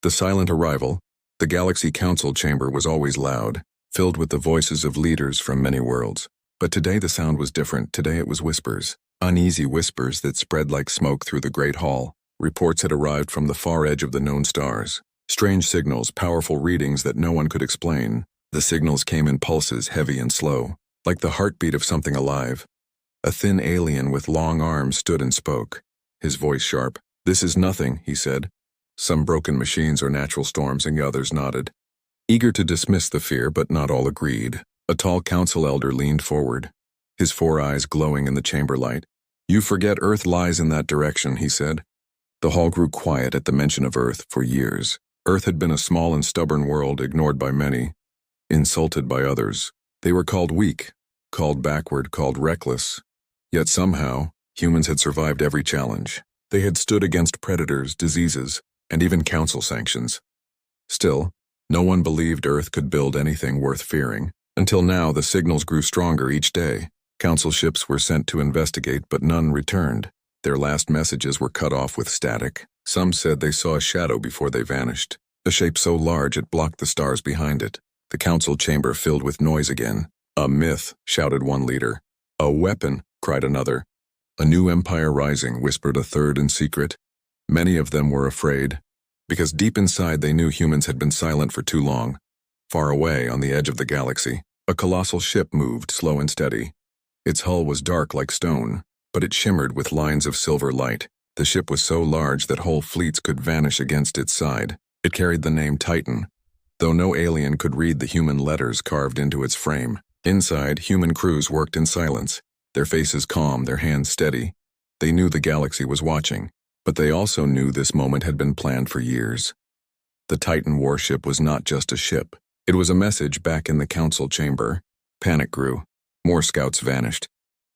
The silent arrival, the Galaxy Council chamber was always loud, filled with the voices of leaders from many worlds. But today the sound was different. Today it was whispers, uneasy whispers that spread like smoke through the great hall. Reports had arrived from the far edge of the known stars. Strange signals, powerful readings that no one could explain. The signals came in pulses, heavy and slow, like the heartbeat of something alive. A thin alien with long arms stood and spoke, his voice sharp. "This is nothing," he said. Some broken machines or natural storms, and the others nodded, eager to dismiss the fear, but not all agreed. A tall council elder leaned forward, his 4 eyes glowing in the chamber light. "You forget Earth lies in that direction," he said. The hall grew quiet at the mention of Earth. For years, Earth had been a small and stubborn world, ignored by many, insulted by others. They were called weak, called backward, called reckless. Yet somehow, humans had survived every challenge. They had stood against predators, diseases, and even council sanctions. Still, no one believed Earth could build anything worth fearing. Until now, the signals grew stronger each day. Council ships were sent to investigate, but none returned. Their last messages were cut off with static. Some said they saw a shadow before they vanished, a shape so large it blocked the stars behind it. The council chamber filled with noise again. "A myth," shouted one leader. "A weapon," cried another. "A new empire rising," whispered a third in secret. Many of them were afraid, because deep inside they knew humans had been silent for too long. Far away, on the edge of the galaxy, a colossal ship moved, slow and steady. Its hull was dark like stone, but it shimmered with lines of silver light. The ship was so large that whole fleets could vanish against its side. It carried the name Titan, though no alien could read the human letters carved into its frame. Inside, human crews worked in silence, their faces calm, their hands steady. They knew the galaxy was watching, but they also knew this moment had been planned for years. The Titan warship was not just a ship. It was a message back in the council chamber. Panic grew. More scouts vanished.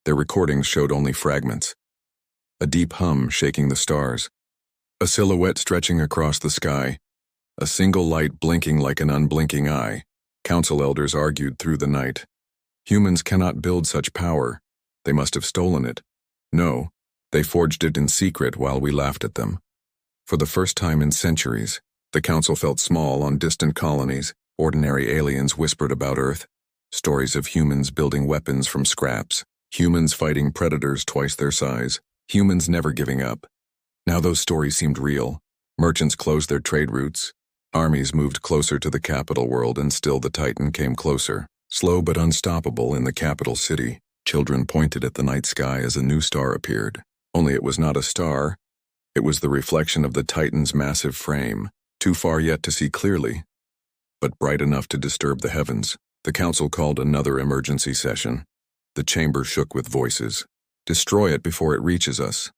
Their recordings showed only fragments. A deep hum shaking the stars. A silhouette stretching across the sky. A single light blinking like an unblinking eye. Council elders argued through the night. Humans cannot build such power. They must have stolen it. No, they forged it in secret while we laughed at them. For the first time in centuries, the council felt small on distant colonies. Ordinary aliens whispered about Earth. Stories of humans building weapons from scraps. Humans fighting predators twice their size. Humans never giving up. Now those stories seemed real. Merchants closed their trade routes. Armies moved closer to the capital world, and still the Titan came closer. Slow but unstoppable in the capital city. Children pointed at the night sky as a new star appeared. Only it was not a star. It was the reflection of the Titan's massive frame, too far yet to see clearly, but bright enough to disturb the heavens. The council called another emergency session. The chamber shook with voices. "Destroy it before it reaches us.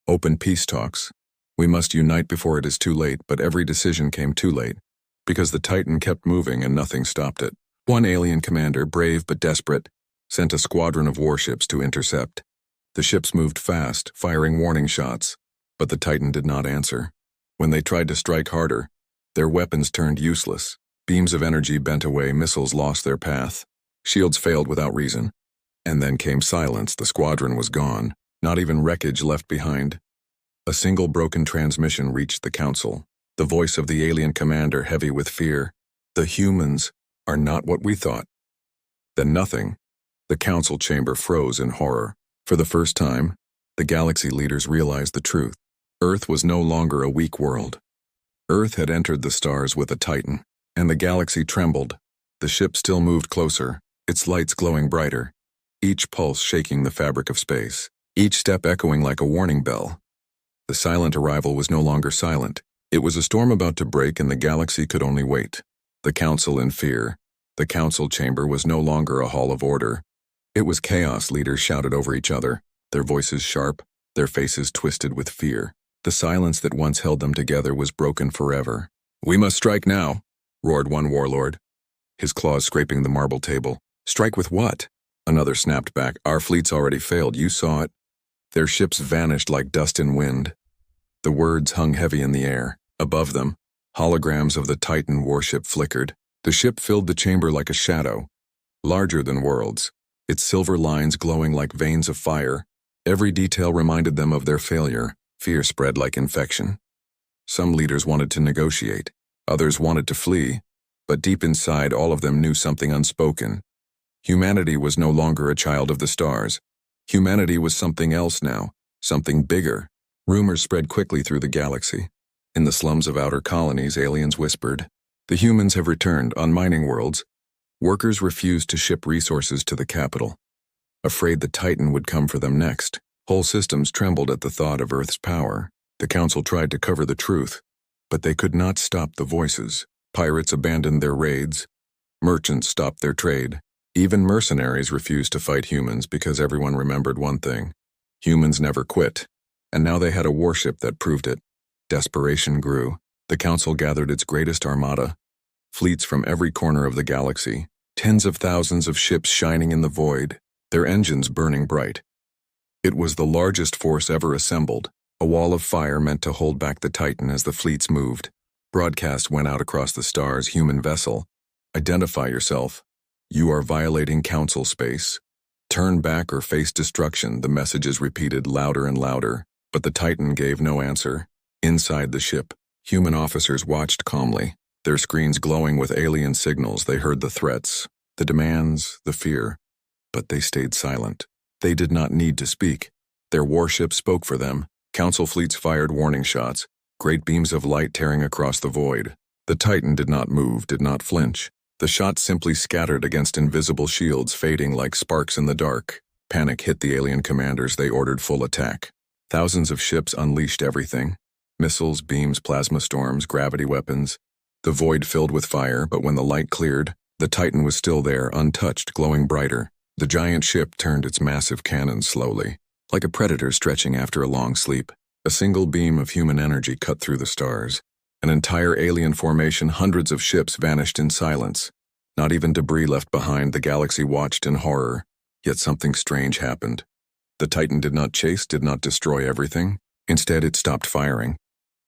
Open peace talks. We must unite before it is too late," but every decision came too late, because the Titan kept moving and nothing stopped it. One alien commander, brave but desperate, sent a squadron of warships to intercept. The ships moved fast, firing warning shots, but the Titan did not answer. When they tried to strike harder, their weapons turned useless. Beams of energy bent away, missiles lost their path. Shields failed without reason. And then came silence. The squadron was gone, not even wreckage left behind. A single broken transmission reached the council. The voice of the alien commander, heavy with fear. "The humans are not what we thought." Then nothing. The council chamber froze in horror. For the first time, the galaxy leaders realized the truth. Earth was no longer a weak world. Earth had entered the stars with a Titan, and the galaxy trembled. The ship still moved closer, its lights glowing brighter, each pulse shaking the fabric of space, each step echoing like a warning bell. The silent arrival was no longer silent. It was a storm about to break, and the galaxy could only wait. The council in fear. The council chamber was no longer a hall of order. It was chaos. Leaders shouted over each other, their voices sharp, their faces twisted with fear. The silence that once held them together was broken forever. "We must strike now," roared one warlord, his claws scraping the marble table. "Strike with what?" Another snapped back. "Our fleet's already failed. You saw it." Their ships vanished like dust in wind. The words hung heavy in the air. Above them, holograms of the Titan warship flickered. The ship filled the chamber like a shadow, larger than worlds, its silver lines glowing like veins of fire. Every detail reminded them of their failure. Fear spread like infection. Some leaders wanted to negotiate, others wanted to flee, but deep inside all of them knew something unspoken. Humanity was no longer a child of the stars. Humanity was something else now, something bigger. Rumors spread quickly through the galaxy. In the slums of outer colonies, aliens whispered, "The humans have returned on mining worlds." Workers refused to ship resources to the capital, afraid the Titan would come for them next. Whole systems trembled at the thought of Earth's power. The Council tried to cover the truth, but they could not stop the voices. Pirates abandoned their raids. Merchants stopped their trade. Even mercenaries refused to fight humans because everyone remembered one thing: humans never quit. And now they had a warship that proved it. Desperation grew. The Council gathered its greatest armada, fleets from every corner of the galaxy, tens of thousands of ships shining in the void, their engines burning bright. It was the largest force ever assembled, a wall of fire meant to hold back the Titan as the fleets moved. Broadcasts went out across the stars: "Human vessel, identify yourself. You are violating Council space. Turn back or face destruction." The messages repeated louder and louder, but the Titan gave no answer. Inside the ship, human officers watched calmly, their screens glowing with alien signals. They heard the threats, the demands, the fear, but they stayed silent. They did not need to speak. Their warship spoke for them. Council fleets fired warning shots, great beams of light tearing across the void. The Titan did not move, did not flinch. The shots simply scattered against invisible shields, fading like sparks in the dark. Panic hit the alien commanders. They ordered full attack. Thousands of ships unleashed everything: missiles, beams, plasma storms, gravity weapons. The void filled with fire, but when the light cleared, the Titan was still there, untouched, glowing brighter. The giant ship turned its massive cannons slowly, like a predator stretching after a long sleep. A single beam of human energy cut through the stars. An entire alien formation, hundreds of ships vanished in silence. Not even debris left behind. The galaxy watched in horror. Yet something strange happened. The Titan did not chase, did not destroy everything. Instead, it stopped firing.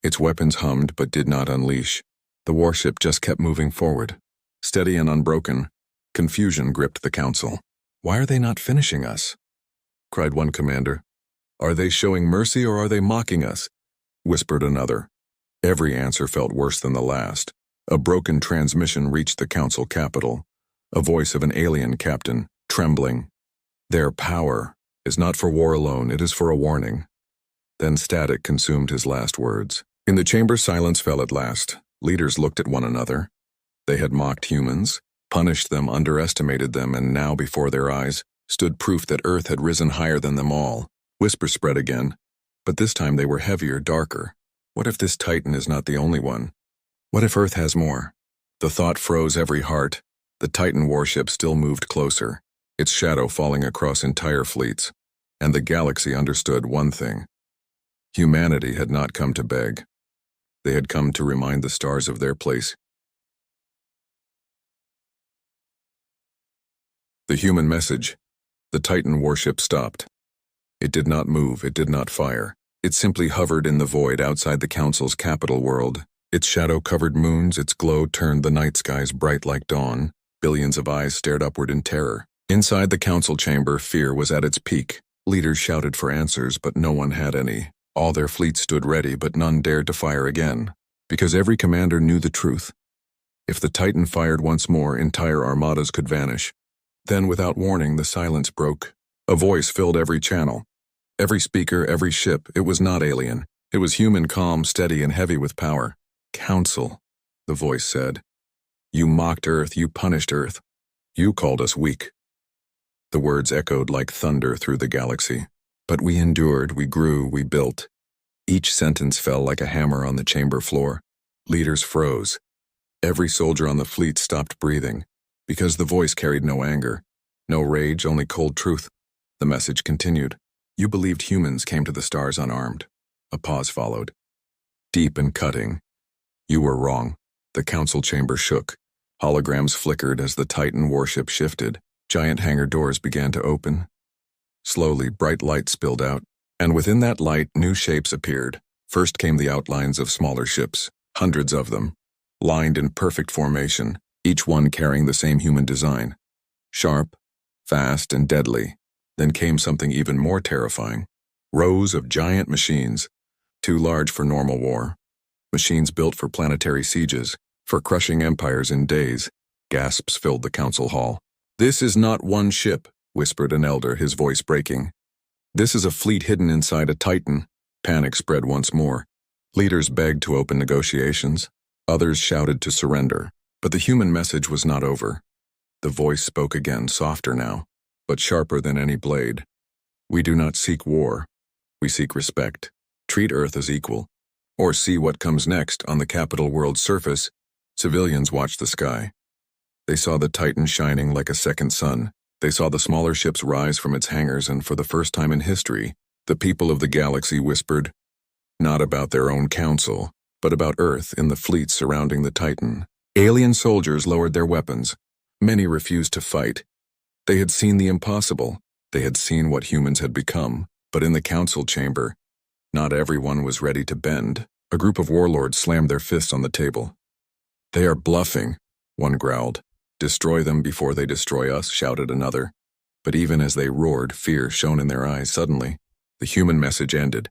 Its weapons hummed but did not unleash. The warship just kept moving forward, steady and unbroken. Confusion gripped the Council. "Why are they not finishing us?" cried one commander. "Are they showing mercy or are they mocking us?" whispered another. Every answer felt worse than the last. A broken transmission reached the Council capital, a voice of an alien captain, trembling. "Their power is not for war alone, it is for a warning." Then static consumed his last words. In the chamber, silence fell at last. Leaders looked at one another. They had mocked humans, punished them, underestimated them, and now before their eyes stood proof that Earth had risen higher than them all. Whispers spread again, but this time they were heavier, darker. What if this Titan is not the only one? What if Earth has more? The thought froze every heart. The Titan warship still moved closer, its shadow falling across entire fleets. And the galaxy understood one thing: humanity had not come to beg. They had come to remind the stars of their place. The human message. The Titan warship stopped. It did not move, it did not fire. It simply hovered in the void outside the Council's capital world. Its shadow covered moons, its glow turned the night skies bright like dawn. Billions of eyes stared upward in terror. Inside the Council chamber, fear was at its peak. Leaders shouted for answers, but no one had any. All their fleets stood ready, but none dared to fire again, because every commander knew the truth. If the Titan fired once more, entire armadas could vanish. Then, without warning, the silence broke. A voice filled every channel. Every speaker, every ship. It was not alien. It was human, calm, steady, and heavy with power. "Council," the voice said. "You mocked Earth, you punished Earth. You called us weak." The words echoed like thunder through the galaxy. But we endured, we grew, we built. Each sentence fell like a hammer on the chamber floor. Leaders froze. Every soldier on the fleet stopped breathing, because the voice carried no anger, no rage, only cold truth. The message continued. "You believed humans came to the stars unarmed." A pause followed, deep and cutting. "You were wrong." The Council chamber shook. Holograms flickered as the Titan warship shifted. Giant hangar doors began to open. Slowly, bright light spilled out, and within that light, new shapes appeared. First came the outlines of smaller ships, hundreds of them, lined in perfect formation, each one carrying the same human design. Sharp, fast, and deadly. Then came something even more terrifying. Rows of giant machines, too large for normal war. Machines built for planetary sieges, for crushing empires in days. Gasps filled the council hall. "This is not one ship," whispered an elder, his voice breaking. "This is a fleet hidden inside a Titan." Panic spread once more. Leaders begged to open negotiations. Others shouted to surrender. But the human message was not over. The voice spoke again, softer now, but sharper than any blade. "We do not seek war. We seek respect. Treat Earth as equal. Or see what comes next." On the capital world's surface, civilians watched the sky. They saw the Titan shining like a second sun. They saw the smaller ships rise from its hangars, and for the first time in history, the people of the galaxy whispered, not about their own council, but about Earth in the fleet surrounding the Titan. Alien soldiers lowered their weapons. Many refused to fight. They had seen the impossible. They had seen what humans had become. But in the council chamber, not everyone was ready to bend. A group of warlords slammed their fists on the table. "They are bluffing," one growled. "Destroy them before they destroy us," shouted another. But even as they roared, fear shone in their eyes. Suddenly, the human message ended.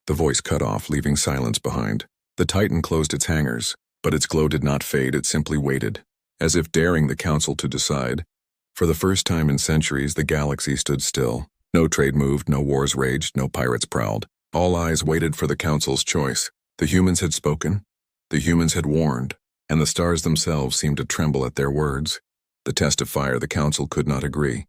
The voice cut off, leaving silence behind. The Titan closed its hangars, but its glow did not fade. It simply waited, as if daring the council to decide. For the first time in centuries, the galaxy stood still. No trade moved, no wars raged, no pirates prowled. All eyes waited for the council's choice. The humans had spoken, the humans had warned, and the stars themselves seemed to tremble at their words. The test of fire, the council could not agree.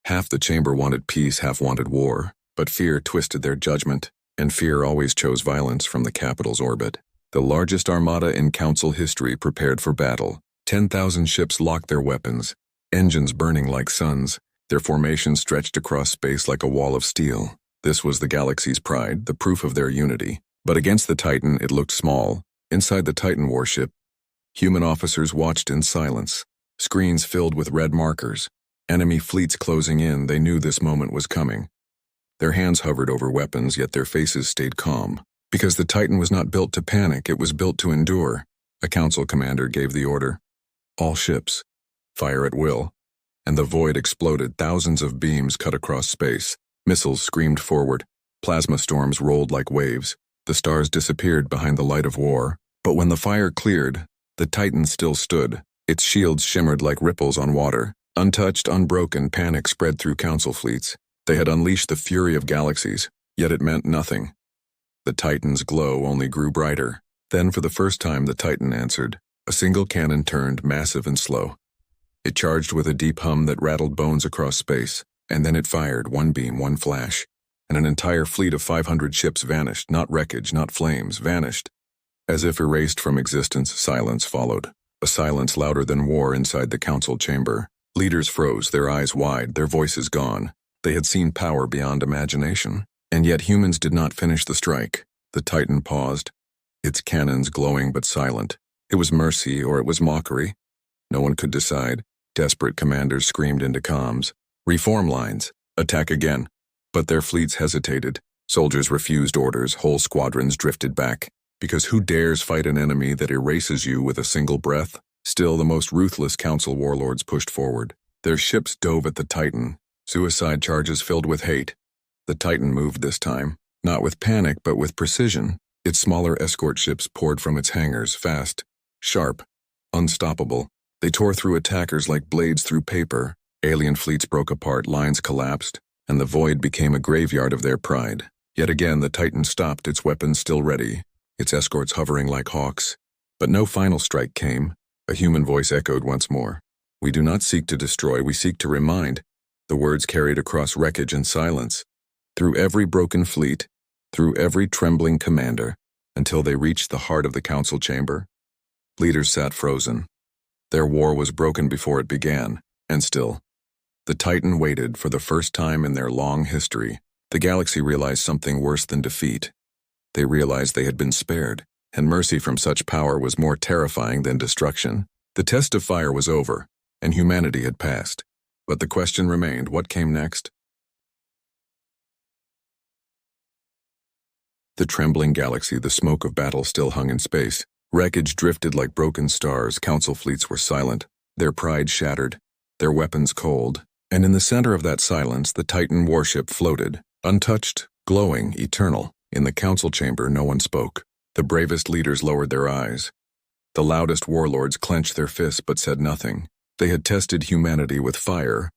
Half the chamber wanted peace, half wanted war, but fear twisted their judgment, and fear always chose violence from the capital's orbit. The largest armada in council history prepared for battle. 10,000 ships locked their weapons, engines burning like suns, their formations stretched across space like a wall of steel. This was the galaxy's pride, the proof of their unity. But against the Titan, it looked small. Inside the Titan warship, human officers watched in silence. Screens filled with red markers. Enemy fleets closing in, they knew this moment was coming. Their hands hovered over weapons, yet their faces stayed calm. Because the Titan was not built to panic, it was built to endure. A council commander gave the order. "All ships, fire at will." And the void exploded. Thousands of beams cut across space. Missiles screamed forward. Plasma storms rolled like waves. The stars disappeared behind the light of war. But when the fire cleared, the Titan still stood. Its shields shimmered like ripples on water. Untouched, unbroken, panic spread through council fleets. They had unleashed the fury of galaxies, yet it meant nothing. The Titan's glow only grew brighter. Then for the first time the Titan answered. A single cannon turned, massive and slow. It charged with a deep hum that rattled bones across space, and then it fired, one beam, one flash, and an entire fleet of 500 ships vanished, not wreckage, not flames, vanished. As if erased from existence, silence followed. A silence louder than war inside the council chamber. Leaders froze, their eyes wide, their voices gone. They had seen power beyond imagination. And yet humans did not finish the strike. The Titan paused, its cannons glowing but silent. It was mercy or it was mockery. No one could decide. Desperate commanders screamed into comms. "Reform lines! Attack again!" But their fleets hesitated. Soldiers refused orders, whole squadrons drifted back. Because who dares fight an enemy that erases you with a single breath? Still, the most ruthless council warlords pushed forward. Their ships dove at the Titan, suicide charges filled with hate. The Titan moved this time, not with panic but with precision. Its smaller escort ships poured from its hangars, fast, sharp, unstoppable. They tore through attackers like blades through paper. Alien fleets broke apart, lines collapsed, and the void became a graveyard of their pride. Yet again the Titan stopped, its weapons still ready, its escorts hovering like hawks. But no final strike came. A human voice echoed once more. "We do not seek to destroy, we seek to remind." The words carried across wreckage and silence, through every broken fleet, through every trembling commander, until they reached the heart of the council chamber. Leaders sat frozen. Their war was broken before it began, and still, the Titan waited. For the first time in their long history, the galaxy realized something worse than defeat. They realized they had been spared, and mercy from such power was more terrifying than destruction. The test of fire was over, and humanity had passed. But the question remained, what came next? The trembling galaxy, the smoke of battle still hung in space. Wreckage drifted like broken stars. Council fleets were silent, their pride shattered, their weapons cold. And in the center of that silence, the Titan warship floated, untouched, glowing, eternal. In the council chamber, no one spoke. The bravest leaders lowered their eyes. The loudest warlords clenched their fists but said nothing. They had tested humanity with fire,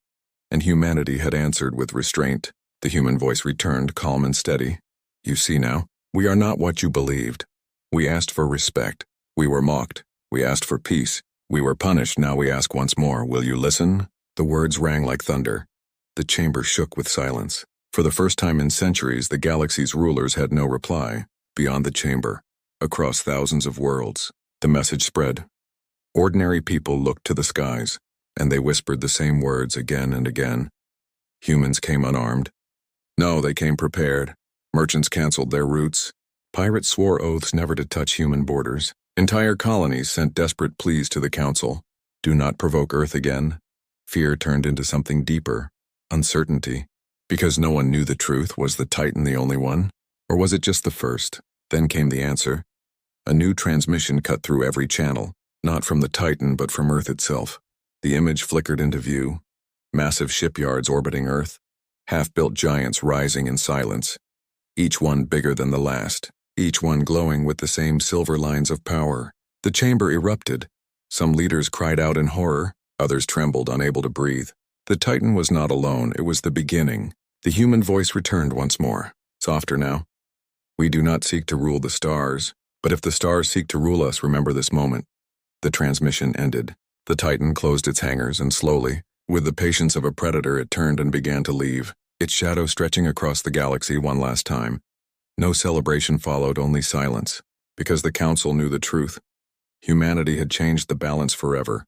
and humanity had answered with restraint. The human voice returned, calm and steady. You see now, we are not what you believed. We asked for respect. We were mocked. We asked for peace. We were punished. Now we ask once more, will you listen? The words rang like thunder. The chamber shook with silence. For the first time in centuries, the galaxy's rulers had no reply. Beyond the chamber, across thousands of worlds, the message spread. Ordinary people looked to the skies, and they whispered the same words again and again. Humans came unarmed. No, they came prepared. Merchants canceled their routes. Pirates swore oaths never to touch human borders. Entire colonies sent desperate pleas to the council. Do not provoke Earth again. Fear turned into something deeper. Uncertainty. Because no one knew the truth, was the Titan the only one? Or was it just the first? Then came the answer. A new transmission cut through every channel, not from the Titan but from Earth itself. The image flickered into view. Massive shipyards orbiting Earth. Half-built giants rising in silence. Each one bigger than the last. Each one glowing with the same silver lines of power. The chamber erupted. Some leaders cried out in horror. Others trembled, unable to breathe. The Titan was not alone. It was the beginning. The human voice returned once more. Softer now. We do not seek to rule the stars, but if the stars seek to rule us, remember this moment. The transmission ended. The Titan closed its hangars and slowly, with the patience of a predator, it turned and began to leave, its shadow stretching across the galaxy one last time. No celebration followed, only silence, because the council knew the truth. Humanity had changed the balance forever.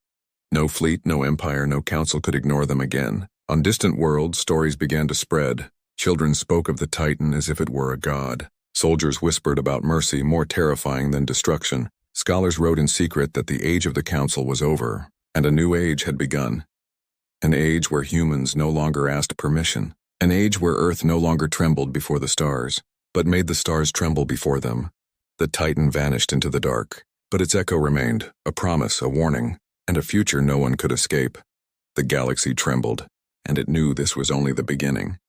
No fleet, no empire, no council could ignore them again. On distant worlds, stories began to spread. Children spoke of the Titan as if it were a god. Soldiers whispered about mercy, more terrifying than destruction. Scholars wrote in secret that the age of the council was over, and a new age had begun. An age where humans no longer asked permission. An age where Earth no longer trembled before the stars, but made the stars tremble before them. The Titan vanished into the dark, but its echo remained, a promise, a warning, and a future no one could escape. The galaxy trembled, and it knew this was only the beginning.